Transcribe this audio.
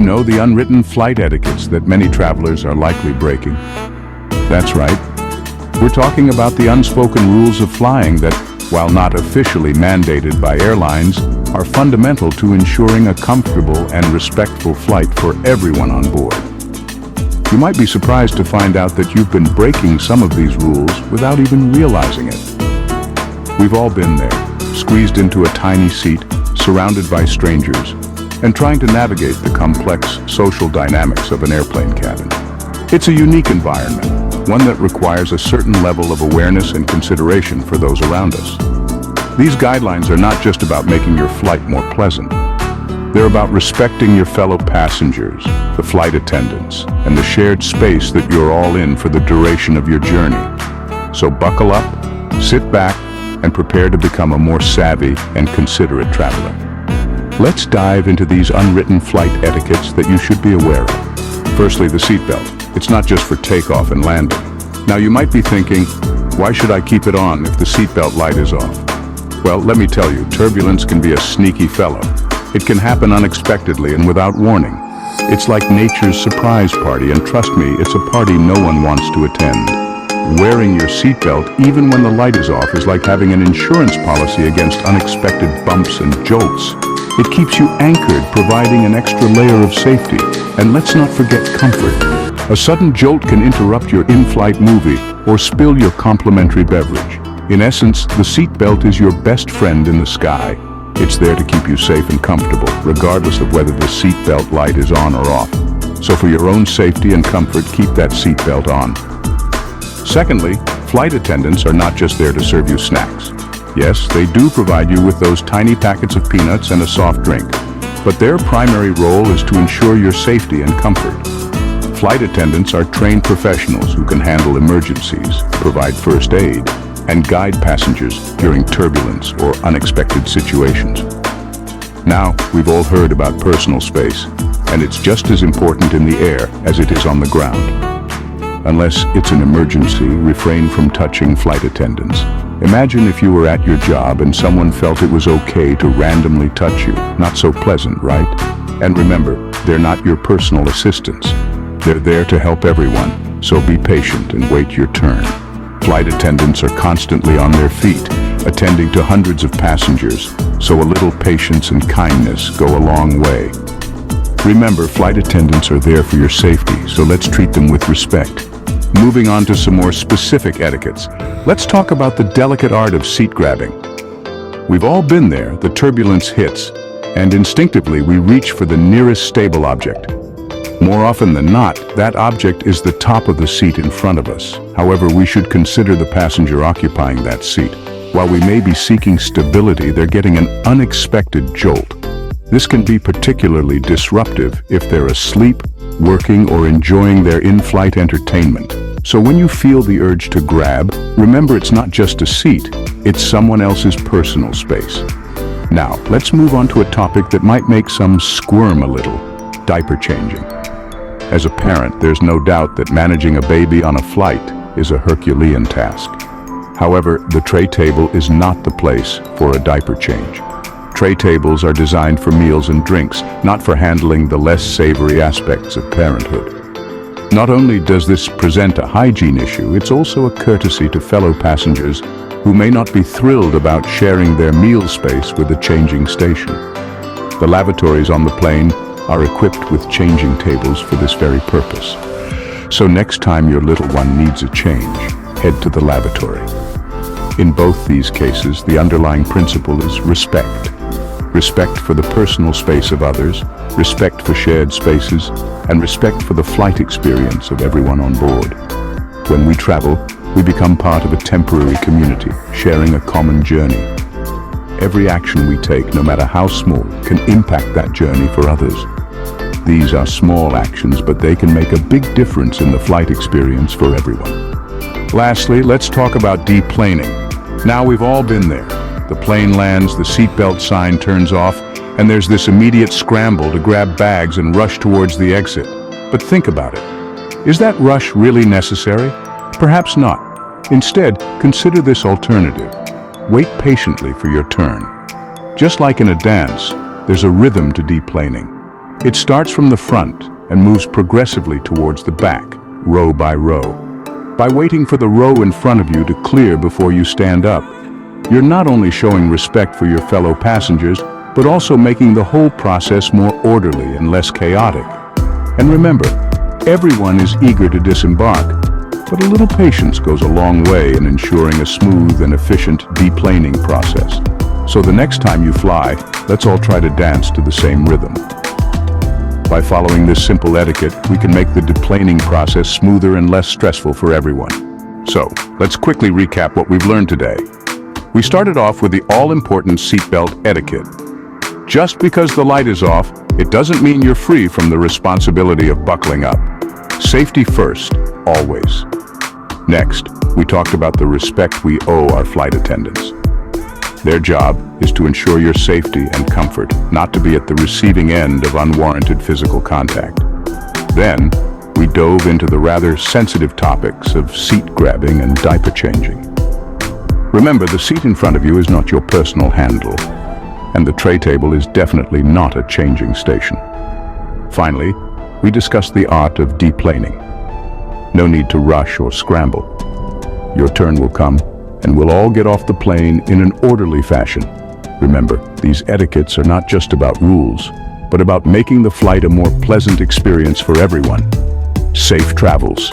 know, the unwritten flight etiquettes that many travelers are likely breaking. That's right. We're talking about the unspoken rules of flying that, while not officially mandated by airlines, are fundamental to ensuring a comfortable and respectful flight for everyone on board. You might be surprised to find out that you've been breaking some of these rules without even realizing it. We've all been there, squeezed into a tiny seat, surrounded by strangers, and trying to navigate the complex social dynamics of an airplane cabin. It's a unique environment, one that requires a certain level of awareness and consideration for those around us. These guidelines are not just about making your flight more pleasant. They're about respecting your fellow passengers, the flight attendants, and the shared space that you're all in for the duration of your journey. So buckle up, sit back, and prepare to become a more savvy and considerate traveler. Let's dive into these unwritten flight etiquettes that you should be aware of. Firstly, the seatbelt. It's not just for takeoff and landing. Now you might be thinking, why should I keep it on if the seatbelt light is off? Well, let me tell you, turbulence can be a sneaky fellow. It can happen unexpectedly and without warning. It's like nature's surprise party, and trust me, it's a party no one wants to attend. Wearing your seatbelt, even when the light is off, is like having an insurance policy against unexpected bumps and jolts. It keeps you anchored, providing an extra layer of safety. And let's not forget comfort. A sudden jolt can interrupt your in-flight movie or spill your complimentary beverage. In essence, the seatbelt is your best friend in the sky. It's there to keep you safe and comfortable, regardless of whether the seatbelt light is on or off. So for your own safety and comfort, keep that seatbelt on. Secondly, flight attendants are not just there to serve you snacks. Yes, they do provide you with those tiny packets of peanuts and a soft drink, but their primary role is to ensure your safety and comfort. Flight attendants are trained professionals who can handle emergencies, provide first aid, and guide passengers during turbulence or unexpected situations. Now, we've all heard about personal space, and it's just as important in the air as it is on the ground. Unless it's an emergency, refrain from touching flight attendants. Imagine if you were at your job and someone felt it was okay to randomly touch you. Not so pleasant, right? And remember, they're not your personal assistants. They're there to help everyone, so be patient and wait your turn. Flight attendants are constantly on their feet, attending to hundreds of passengers, so a little patience and kindness go a long way. Remember, flight attendants are there for your safety, so let's treat them with respect. Moving on to some more specific etiquettes, let's talk about the delicate art of seat grabbing. We've all been there, the turbulence hits, and instinctively we reach for the nearest stable object. More often than not, that object is the top of the seat in front of us. However, we should consider the passenger occupying that seat. While we may be seeking stability, they're getting an unexpected jolt. This can be particularly disruptive if they're asleep, working, or enjoying their in-flight entertainment. So when you feel the urge to grab, remember it's not just a seat, it's someone else's personal space. Now, let's move on to a topic that might make some squirm a little: diaper changing. As a parent, there's no doubt that managing a baby on a flight is a Herculean task. However, the tray table is not the place for a diaper change. Tray tables are designed for meals and drinks, not for handling the less savory aspects of parenthood. Not only does this present a hygiene issue, it's also a courtesy to fellow passengers who may not be thrilled about sharing their meal space with a changing station. The lavatories on the plane are equipped with changing tables for this very purpose. So next time your little one needs a change, head to the lavatory. In both these cases, the underlying principle is respect. Respect for the personal space of others, respect for shared spaces, and respect for the flight experience of everyone on board. When we travel, we become part of a temporary community, sharing a common journey. Every action we take, no matter how small, can impact that journey for others. These are small actions, but they can make a big difference in the flight experience for everyone. Lastly, let's talk about deplaning. Now, we've all been there. The plane lands, the seatbelt sign turns off, and there's this immediate scramble to grab bags and rush towards the exit. But think about it. Is that rush really necessary? Perhaps not. Instead, consider this alternative. Wait patiently for your turn. Just like in a dance, there's a rhythm to deplaning. It starts from the front and moves progressively towards the back, row by row. By waiting for the row in front of you to clear before you stand up, you're not only showing respect for your fellow passengers, but also making the whole process more orderly and less chaotic. And remember, everyone is eager to disembark, but a little patience goes a long way in ensuring a smooth and efficient deplaning process. So the next time you fly, let's all try to dance to the same rhythm. By following this simple etiquette, we can make the deplaning process smoother and less stressful for everyone. So, let's quickly recap what we've learned today. We started off with the all-important seatbelt etiquette. Just because the light is off, it doesn't mean you're free from the responsibility of buckling up. Safety first, always. Next, we talked about the respect we owe our flight attendants. Their job is to ensure your safety and comfort, not to be at the receiving end of unwarranted physical contact. Then, we dove into the rather sensitive topics of seat grabbing and diaper changing. Remember, the seat in front of you is not your personal handle, and the tray table is definitely not a changing station. Finally, we discussed the art of deplaning. No need to rush or scramble. Your turn will come, and we'll all get off the plane in an orderly fashion. Remember, these etiquettes are not just about rules, but about making the flight a more pleasant experience for everyone. Safe travels.